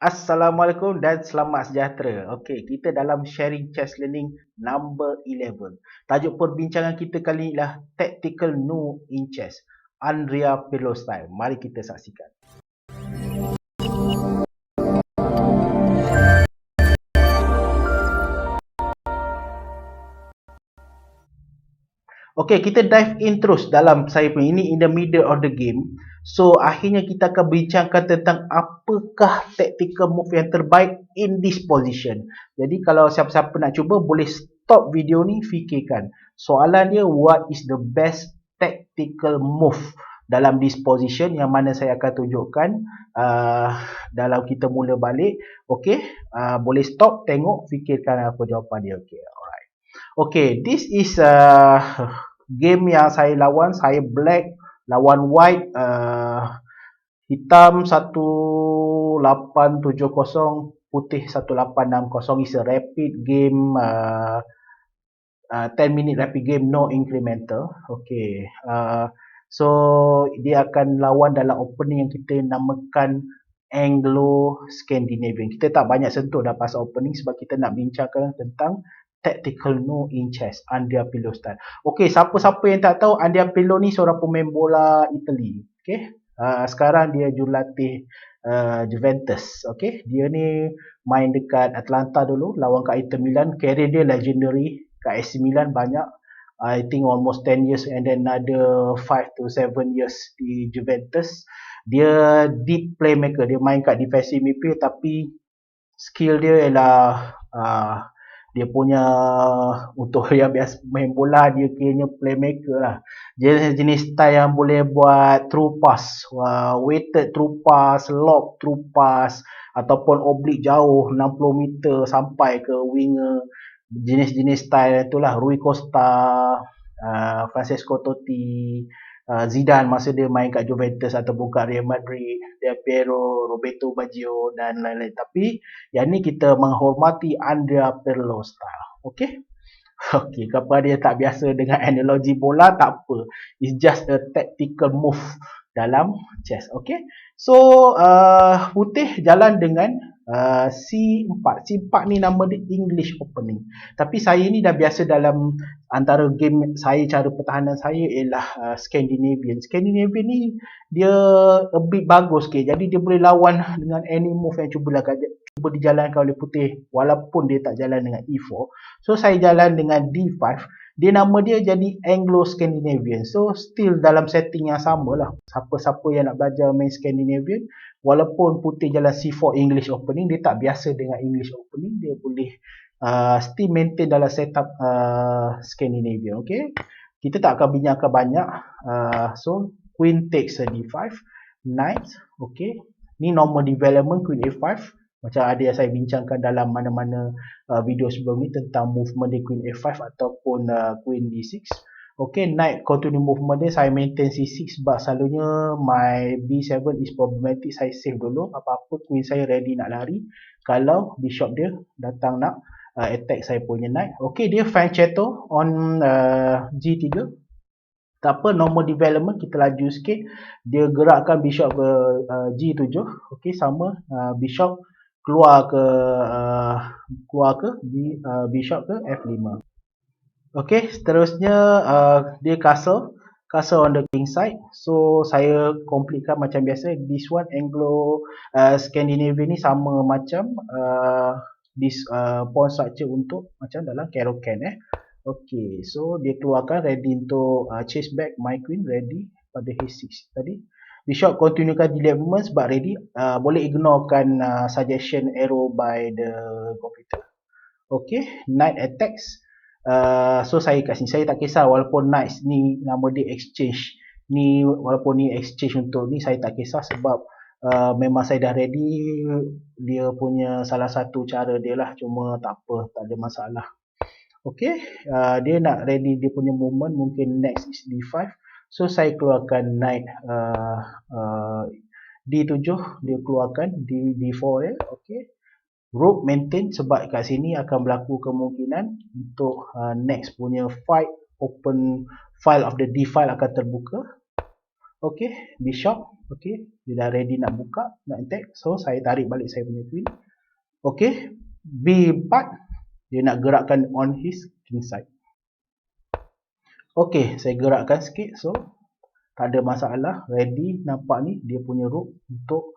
Assalamualaikum dan selamat sejahtera. Okey, kita dalam sharing chess learning number 11. Tajuk perbincangan kita kali ini ialah Tactical No in Chess, Andrea Pirlo style. Mari kita saksikan. Okey, kita dive in terus dalam saya punya ini in the middle of the game. So, akhirnya kita akan bincangkan tentang apakah tactical move yang terbaik in this position. Jadi, kalau siapa-siapa nak cuba, boleh stop video ni, fikirkan. Soalan dia, what is the best tactical move dalam this position yang mana saya akan tunjukkan dalam kita mula balik. Okey, boleh stop, tengok, fikirkan apa jawapan dia. Okey, alright. Okay, this is game yang saya lawan. Saya black lawan white, hitam 1870, putih 1860. Is a rapid game, 10 minute rapid game, no incremental. Okay, so dia akan lawan dalam opening yang kita namakan Anglo-Scandinavian. Kita tak banyak sentuh dah pasal opening sebab kita nak bincangkan tentang Tactical No in Chess, Andrea Pirlo style. Okey, siapa-siapa yang tak tahu, Andrea Pirlo ni seorang pemain bola Itali. Okey, sekarang dia jurulatih Juventus. Okey, dia ni main dekat Atlanta dulu, lawan kat Inter Milan. Career dia legendary kat AC Milan banyak. I think almost 10 years and then another 5 to 7 years di Juventus. Dia deep playmaker, dia main kat defensive midfield tapi skill dia ialah dia punya untuk yang biasa main bola, dia kiranya playmaker lah. Dia jenis style yang boleh buat through pass, weighted through pass, lob through pass ataupun oblique jauh 60 meter sampai ke winger. Jenis-jenis style itulah Rui Costa, Francesco Totti, Zidane masa dia main kat Juventus ataupun kat Real Madrid, Del Piero, Roberto Baggio dan lain-lain. Tapi yang ni kita menghormati Andrea Pirlo style. Okey? Okey, kepada dia tak biasa dengan analogi bola, tak apa. It's just a tactical move dalam chess. Okey? So, putih jalan dengan C4. C4 ni nama dia English opening. Tapi saya ni dah biasa dalam antara game saya, cara pertahanan saya ialah Scandinavian. Scandinavian ni dia a bit bagus sikit. Jadi dia boleh lawan dengan any move yang cuba dijalankan oleh putih walaupun dia tak jalan dengan E4. So saya jalan dengan D5. Dia nama dia jadi Anglo-Scandinavian. So still dalam setting yang sama lah. Siapa-siapa yang nak belajar main Scandinavian, walaupun putih jalan C4 English opening, dia tak biasa dengan English opening, dia boleh still maintain dalam setup Scandinavian. Okay, kita tak akan bincangkan banyak. So queen takes a D5, knight. Okay, ni normal development queen A5. Macam ada yang saya bincangkan dalam mana-mana video sebelum ni tentang movement di queen A5 ataupun queen D6. Okay, knight continue movement dia, saya maintain C6 sebab selalunya my B7 is problematic. Saya save dulu, apa-apa queen saya ready nak lari kalau bishop dia datang nak attack saya punya knight. Okay, dia fianchetto on G3. Tak apa, normal development, kita laju sikit. Dia gerakkan bishop ke G7. Okay, sama bishop keluar ke bishop ke F5. Okay, seterusnya dia castle on the king side. So saya completekan macam biasa. This one Anglo Scandinavian ni sama macam this pawn structure untuk macam dalam Caro-Kann. Okay, so dia keluarkan ready untuk chase back my queen, ready pada H6 tadi. Bishop continuekan development sebab ready. Boleh ignorekan suggestion arrow by the computer. Okay, knight attacks. So saya kat sini, saya tak kisah walaupun knight ni nama dia exchange. Ni walaupun ni exchange untuk ni, saya tak kisah sebab memang saya dah ready. Dia punya salah satu cara dia lah, cuma tak apa, tak ada masalah. Okay, dia nak ready dia punya movement, mungkin next is D5. So saya keluarkan knight D7, dia keluarkan D4 ya. Okay, rook maintain sebab kat sini akan berlaku kemungkinan untuk next punya fight, open file of the D file akan terbuka. Okey, bishop. Okey, dia dah ready nak buka, nak attack. So saya tarik balik saya punya queen. Okey, B4, dia nak gerakkan on his king side. Okey, saya gerakkan sikit. So tak ada masalah. Ready, nampak ni dia punya rook untuk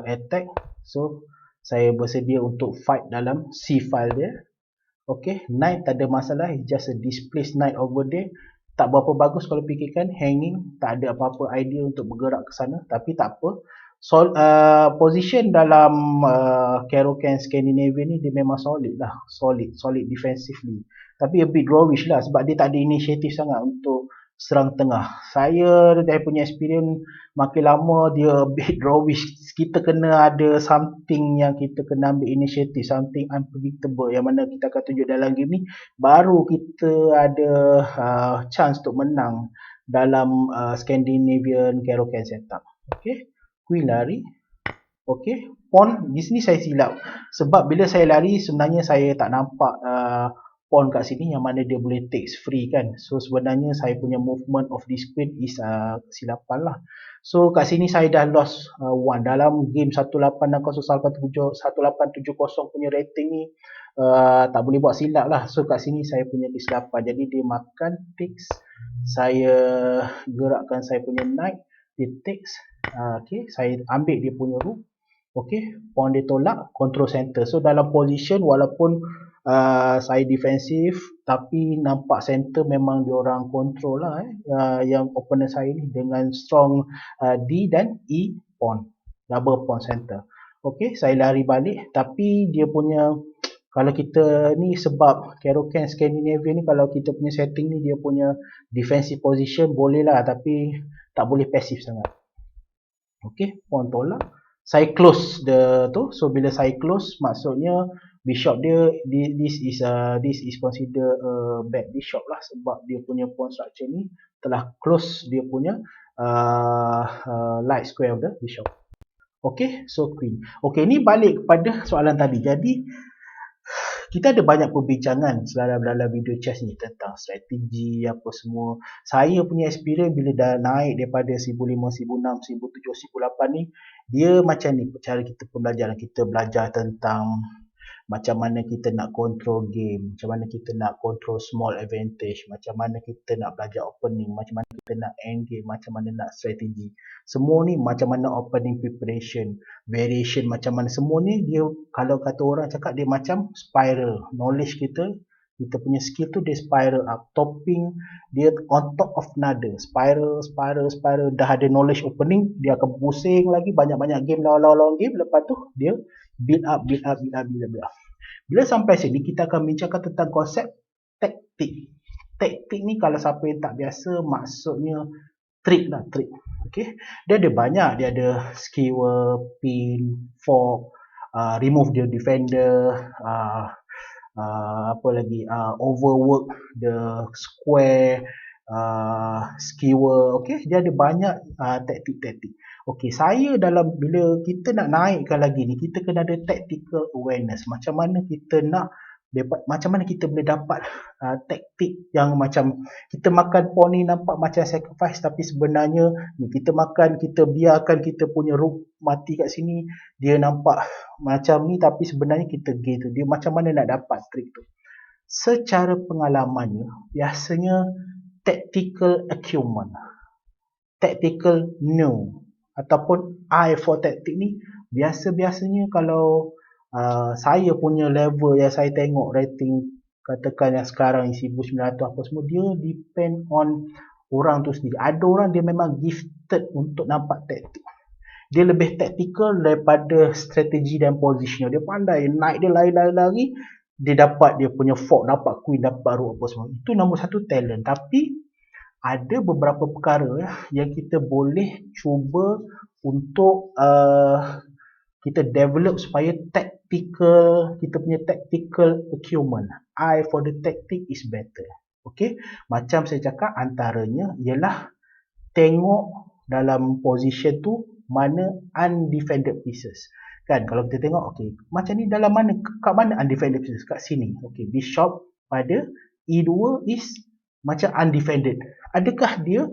attack. So saya bersedia untuk fight dalam C file dia. Okey, knight tak ada masalah. It's just a displaced knight over there. Tak berapa bagus kalau fikirkan. Hanging, tak ada apa-apa idea untuk bergerak ke sana. Tapi tak apa. Position dalam Caro-Kann Scandinavia ni dia memang solid lah. Solid defensively. Tapi a bit drawish lah sebab dia tak ada inisiatif sangat untuk serang tengah. Saya dah punya experience makin lama dia a bit drawish. Kita kena ada something yang kita kena ambil inisiatif, something unpredictable yang mana kita akan tunjuk dalam game ni, baru kita ada chance untuk menang dalam Scandinavian Caro-Kann setup. Okay, queen lari. Okay, pawn di sini saya silap sebab bila saya lari sebenarnya saya tak nampak pawn kat sini yang mana dia boleh takes free kan. So sebenarnya saya punya movement of this queen is kesilapan lah. So kat sini saya dah lost 1 dalam game 1870 punya rating ni. Tak boleh buat silap lah. So kat sini saya punya kesilapan. Jadi dia makan takes. Saya gerakkan saya punya knight. Dia takes. Okay, saya ambil dia punya rook. Okay, pawn dia tolak, control center. So dalam position walaupun saya defensif tapi nampak center memang diorang control lah yang opponent saya ni dengan strong D dan E pawn, double pawn center. Okay, saya lari balik tapi dia punya, kalau kita ni sebab Caro-Kann Scandinavia ni kalau kita punya setting ni dia punya defensive position boleh lah tapi tak boleh pasif sangat. Okay, pawn tolak. Saya close the tu. So bila saya close maksudnya bishop dia this is consider a bad bishop lah sebab dia punya pawn structure ni telah close dia punya light square of the bishop. Okay, so queen. Okay, ni balik kepada soalan tadi. Jadi kita ada banyak perbincangan dalam video chess ni tentang strategi apa semua. Saya punya experience bila dah naik daripada 1005, 1006, 1007, 1008 ni, dia macam ni cara kita pembelajaran. Kita belajar tentang macam mana kita nak control game, macam mana kita nak control small advantage, macam mana kita nak belajar opening, macam mana kita nak end game, macam mana nak strategi. Semua ni macam mana opening preparation, variation macam mana, semua ni dia kalau kata orang cakap dia macam spiral. Knowledge kita punya skill tu dia spiral up, topping dia on top of another, spiral. Dah ada knowledge opening, dia akan pusing lagi banyak-banyak game, lawan game, lepas tu dia build up. Bila sampai sini kita akan bincangkan tentang konsep taktik. Taktik ni kalau siapa yang tak biasa maksudnya trick lah, trick. Okay, dia ada banyak, dia ada skewer, pin, fork, remove the defender, apa lagi, overwork the square, skewer. Okay, dia ada banyak taktik-taktik. Okay, saya dalam bila kita nak naikkan lagi ni, kita kena ada tactical awareness. Macam mana kita nak macam mana kita boleh dapat taktik yang macam kita makan pawn ni nampak macam sacrifice tapi sebenarnya ni kita makan, kita biarkan kita punya rook mati kat sini, dia nampak macam ni tapi sebenarnya kita gain tu. Dia macam mana nak dapat trik tu? Secara pengalamannya biasanya tactical acumen, tactical know ataupun eye for tactic ni biasanya kalau saya punya level yang saya tengok rating katakan yang sekarang 1900 apa semua, dia depend on orang tu sendiri. Ada orang dia memang gifted untuk nampak taktik, dia lebih tactical daripada strategi dan position. Dia pandai naik dia lari, dia dapat dia punya fork, dapat queen, dapat rook apa semua. Itu nombor satu talent. Tapi ada beberapa perkara yang kita boleh cuba untuk kita develop supaya tactical, kita punya tactical acumen, eye for the tactic is better. Okay, macam saya cakap antaranya ialah tengok dalam position tu mana undefended pieces. Kan kalau kita tengok okey, macam ni dalam mana, kat mana undefended pieces? Kat sini. Okey, bishop pada E2 is macam undefended. Adakah dia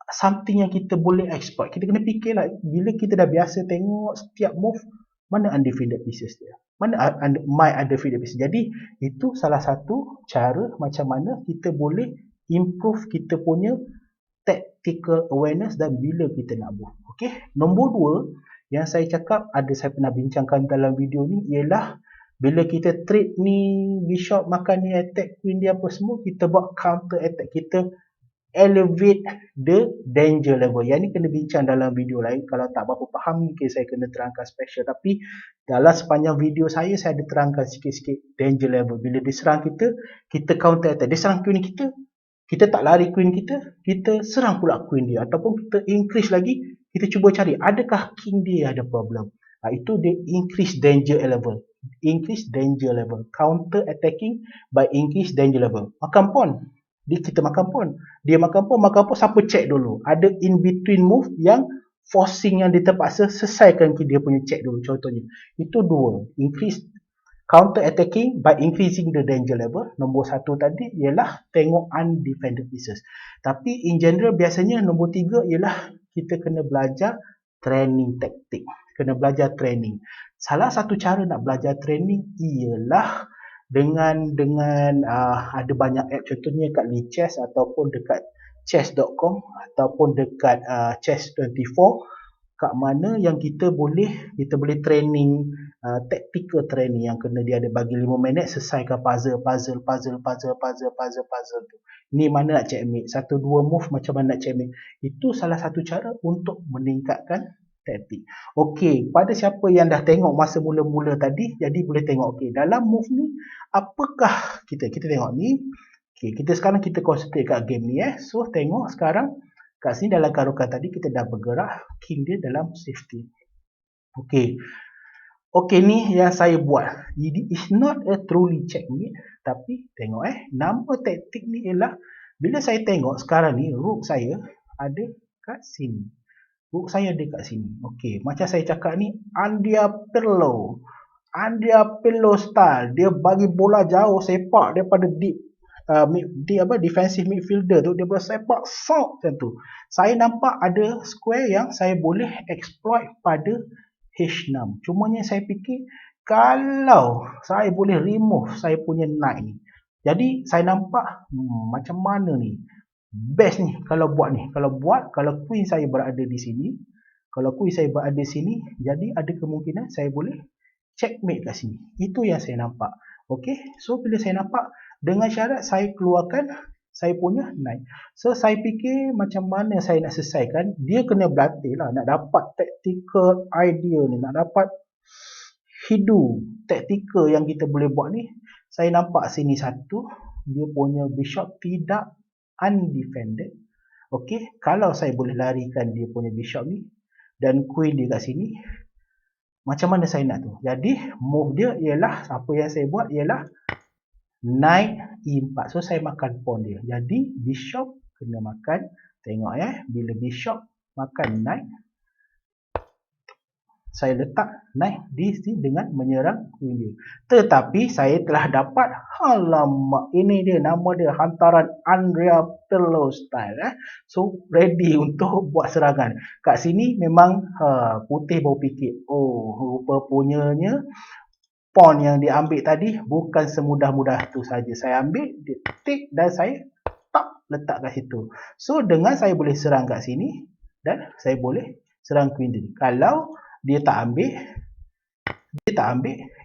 something yang kita boleh exploit. Kita kena fikirlah, bila kita dah biasa tengok setiap move, mana undefeated pieces dia, mana my undefeated pieces. Jadi itu salah satu cara macam mana kita boleh improve kita punya tactical awareness dan bila kita nak move. Okay, nombor 2 yang saya cakap, saya pernah bincangkan dalam video ni, ialah bila kita trade ni, bishop makan ni, attack queen dia apa semua, kita buat counter attack, kita elevate the danger level. Yang ni kena bincang dalam video lain. Kalau tak berapa faham, mungkin saya kena terangkan special. Tapi dalam sepanjang video saya ada terangkan sikit-sikit danger level. Bila dia serang kita, kita counter attack. Dia serang queen kita tak lari queen kita serang pula queen dia. Ataupun kita increase lagi, kita cuba cari adakah king dia ada problem. Itu dia increase danger level. Increase danger level. Counter attacking by increase danger level. Makan pawn. Kita makan pawn. Dia makan pawn, siapa check dulu. Ada in between move yang forcing yang dia terpaksa selesaikan dia punya check dulu, contohnya. Itu 2. Increase counter attacking by increasing the danger level. Nombor 1 tadi ialah tengok undefended pieces. Tapi in general biasanya nombor 3 ialah kita kena belajar training taktik. Kena belajar training. Salah satu cara nak belajar training ialah dengan ada banyak app, contohnya kat Lichess ataupun dekat chess.com ataupun dekat chess24, kat mana yang kita boleh training, tactical training yang kena dia ada bagi 5 minit selesaikan puzzle tu. Ni mana nak checkmate, 1-2 move macam mana nak checkmate. Itu salah satu cara untuk meningkatkan taktik. Okey, pada siapa yang dah tengok masa mula-mula tadi, jadi boleh tengok, okey, dalam move ni apakah kita tengok ni. Okey, sekarang kita concentrate kat game ni So tengok sekarang kat sini dalam karukan tadi kita dah bergerak king dia dalam safety. Okey, ni yang saya buat. It is not a truly checkmate, tapi tengok nama taktik ni ialah bila saya tengok sekarang ni rook saya ada kat sini. Okey, macam saya cakap ni, Andrea Pirlo style, dia bagi bola jauh, sepak daripada defensive midfielder tu, dia boleh sepak macam tu. Saya nampak ada square yang saya boleh exploit pada H6. Cumanya saya fikir kalau saya boleh remove saya punya knight ni, jadi saya nampak macam mana ni best ni kalau buat ni. Kalau queen saya berada di sini, jadi ada kemungkinan saya boleh checkmate kat sini. Itu yang saya nampak. Okey, so bila saya nampak, dengan syarat saya keluarkan saya punya knight. So saya fikir macam mana saya nak selesaikan. Dia kena berlatih lah nak dapat tactical idea ni, nak dapat hidu tactical yang kita boleh buat ni. Saya nampak sini satu, dia punya bishop tidak undefended. Okey, kalau saya boleh larikan dia punya bishop ni dan queen dia kat sini, macam mana saya nak tu. Jadi move dia ialah, apa yang saya buat ialah knight E4. So saya makan pawn dia. Jadi bishop kena makan. Tengok bila bishop makan knight, saya letak knight di sini dengan menyerang queen dia. Tetapi saya telah dapat, alamak, ini dia nama dia, hantaran Andrea Pirlo style. So ready untuk buat serangan. Kat sini memang putih baru fikir, rupa punyanya pawn yang diambil tadi bukan semudah-mudah tu saja. Saya ambil, dia tik dan saya letak kat situ. So dengan saya boleh serang kat sini dan saya boleh serang queen dia. Kalau dia tak ambil,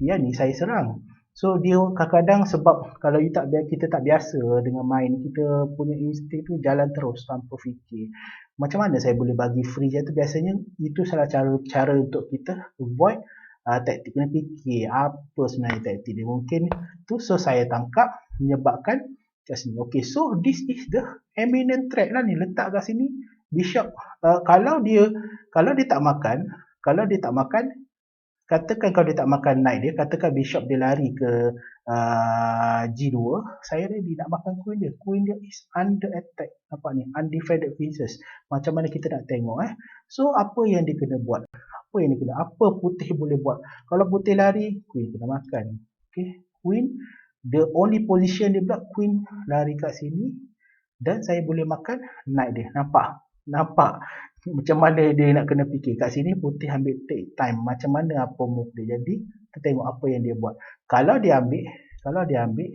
yang ni saya serang. So dia kadang-kadang, sebab kalau kita tak biasa dengan main, kita punya insting tu jalan terus tanpa fikir. Macam mana saya boleh bagi free je tu, biasanya itu salah cara untuk kita avoid taktik. Kena fikir apa sebenarnya taktik dia. Mungkin tu, so saya tangkap menyebabkan kat sini. Okay, so this is the eminent threat lah ni, letak kat sini bishop. Kalau dia tak makan, katakan kalau dia tak makan knight dia, katakan bishop dia lari ke G2, saya ready nak makan queen dia. Queen dia is under attack. Nampak ni, undefended pieces. Macam mana kita nak tengok So apa yang dia kena buat? Apa putih boleh buat? Kalau putih lari, queen kena makan. Okay, queen, the only position dia pula queen lari kat sini dan saya boleh makan knight dia. Nampak? Nampak macam mana dia nak kena fikir. Kat sini putih ambil take time. Macam mana apa move dia. Jadi kita tengok apa yang dia buat. Kalau dia ambil,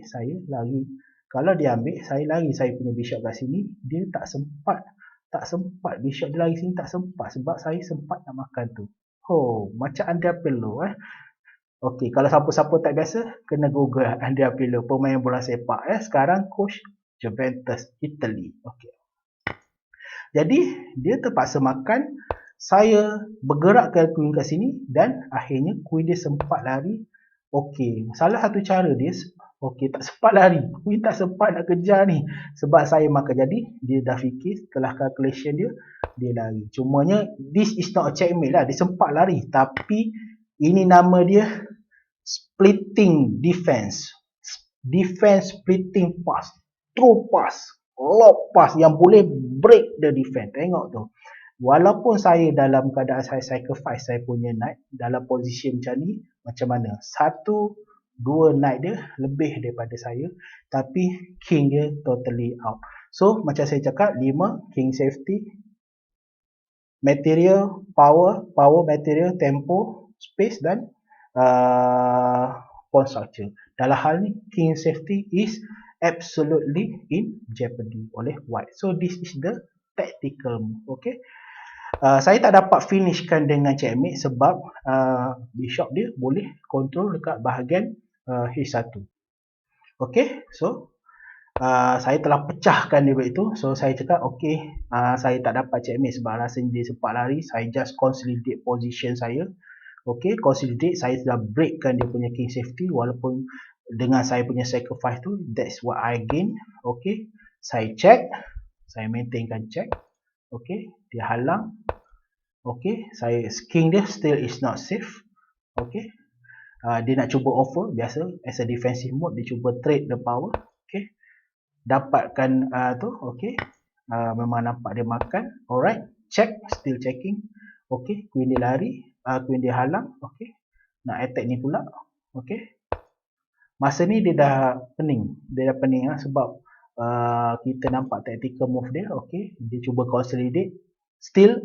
saya lari. Kalau dia ambil, saya lari. Saya punya bishop kat sini, dia tak sempat. Tak sempat. Bishop dia lari sini tak sempat. Sebab saya sempat nak makan tu. Oh, macam Andrea Pirlo Okey, kalau siapa-siapa tak biasa, kena google Andrea Pirlo, pemain bola sepak. Sekarang coach Juventus Italy. Okey. Jadi dia terpaksa makan. Saya bergerakkan queen kat sini dan akhirnya queen dia sempat lari. Okey, salah satu cara dia okey tak sempat lari. Queen tak sempat nak kejar ni sebab saya makan. Jadi dia dah fikir setelah calculation dia lari. Cumanya this is not a checkmate lah. Dia sempat lari tapi ini nama dia splitting defense. Defense splitting pass. Through pass. Lob pass yang boleh break the defense. Tengok tu. Walaupun saya dalam keadaan saya sacrifice saya punya knight dalam position macam ni, macam mana? Satu, dua knight dia lebih daripada saya, tapi king dia totally out. So, macam saya cakap, 5, king safety, material, power, material, tempo, space dan pawn structure. Dalam hal ni, king safety is absolutely in jeopardy oleh white. So, this is the tactical move. Okay. Saya tak dapat finishkan dengan checkmate sebab bishop dia boleh control dekat bahagian H1. Okay, so saya telah pecahkan dia itu. So saya cakap okay, saya tak dapat checkmate sebab rasanya dia sempat lari. Saya just consolidate position saya. Okay, consolidate, saya telah breakkan dia punya king safety walaupun dengan saya punya sacrifice tu, that's what I gain. Okay, saya check, saya maintainkan check. Okay, dia halang. Okay, saya king dia still is not safe. Okay, dia nak cuba offer biasa as a defensive mode, dia cuba trade the power. Okay, dapatkan tu. Okay, memang nampak dia makan. Alright, check, still checking. Okay, queen dia lari, queen dia halang. Okay, nak attack ni pula. Okay, masa ni dia dah pening. Sebab kita nampak tactical move dia. Okay, dia cuba consolidate. Still,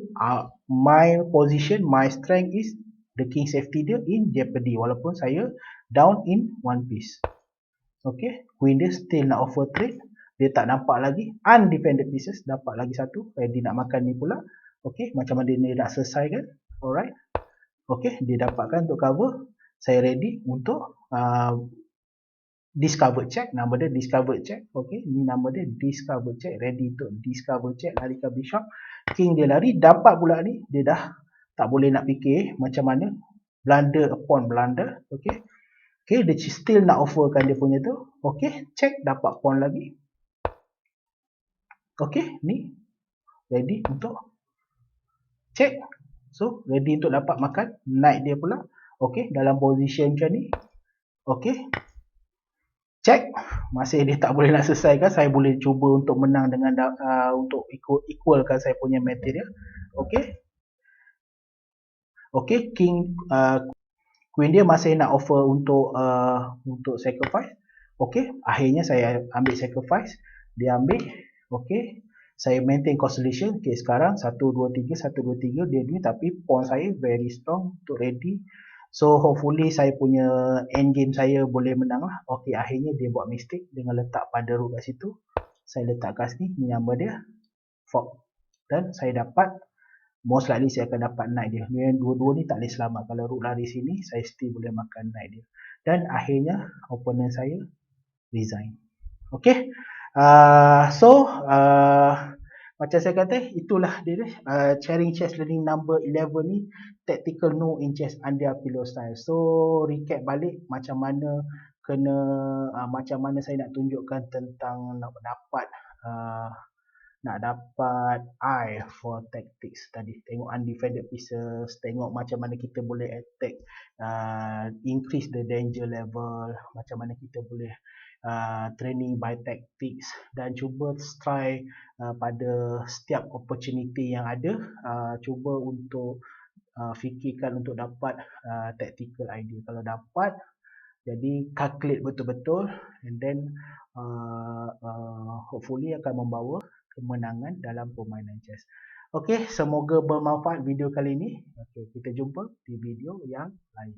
my position, my strength is the king safety dia in jeopardy. Walaupun saya down in one piece. Okay, queen dia still nak offer trade. Dia tak nampak lagi. Undefended pieces, dapat lagi satu. Dia nak makan ni pula. Okay, macam mana dia nak selesaikan. Alright. Okay, dia dapatkan untuk cover. Saya ready untuk discover check. Nama dia discover check. Okay, ni nama dia discover check. Ready untuk discover check. Lari ke bishop. King dia lari. Dapat pula ni. Dia dah tak boleh nak fikir macam mana. Blunder upon blunder. Okay. Okay, dia still nak offerkan dia punya tu. Okay, check. Dapat pawn lagi. Okay, ni. Ready untuk check. So, ready untuk dapat makan. Knight dia pula. Okay, dalam position macam ni. Okay. Check, masih dia tak boleh nak selesaikan. Saya boleh cuba untuk menang dengan untuk equalkan saya punya material. Okay. Okay, king queen dia masih nak offer untuk sacrifice. Okay, akhirnya saya ambil sacrifice. Dia ambil. Okay, saya maintain consolation. Okay, sekarang 1, 2, 3, 1, 2, 3 dia ni, tapi pawn saya very strong untuk ready. So hopefully saya punya end game saya boleh menang lah. Okay, akhirnya dia buat mistake dengan letak pada rook kat situ. Saya letak kat sini, ni nama dia fork. Dan saya dapat, most likely saya akan dapat knight dia. Dua-dua ni tak boleh selamat. Kalau rook lari sini, saya still boleh makan knight dia. Dan akhirnya opponent saya resign. Okay, macam saya kata, itulah dia sharing chess learning number 11 ni, tactical no in chess Andrea Pirlo style. So recap balik macam mana macam mana saya nak tunjukkan tentang nak dapat eye for tactics tadi. Tengok undefended pieces, tengok macam mana kita boleh attack, increase the danger level, macam mana kita boleh training by tactics, dan cuba try pada setiap opportunity yang ada, cuba untuk fikirkan untuk dapat tactical idea. Kalau dapat, jadi calculate betul-betul, and then hopefully akan membawa kemenangan dalam permainan chess. Okey, semoga bermanfaat video kali ini. Okey, kita jumpa di video yang lain.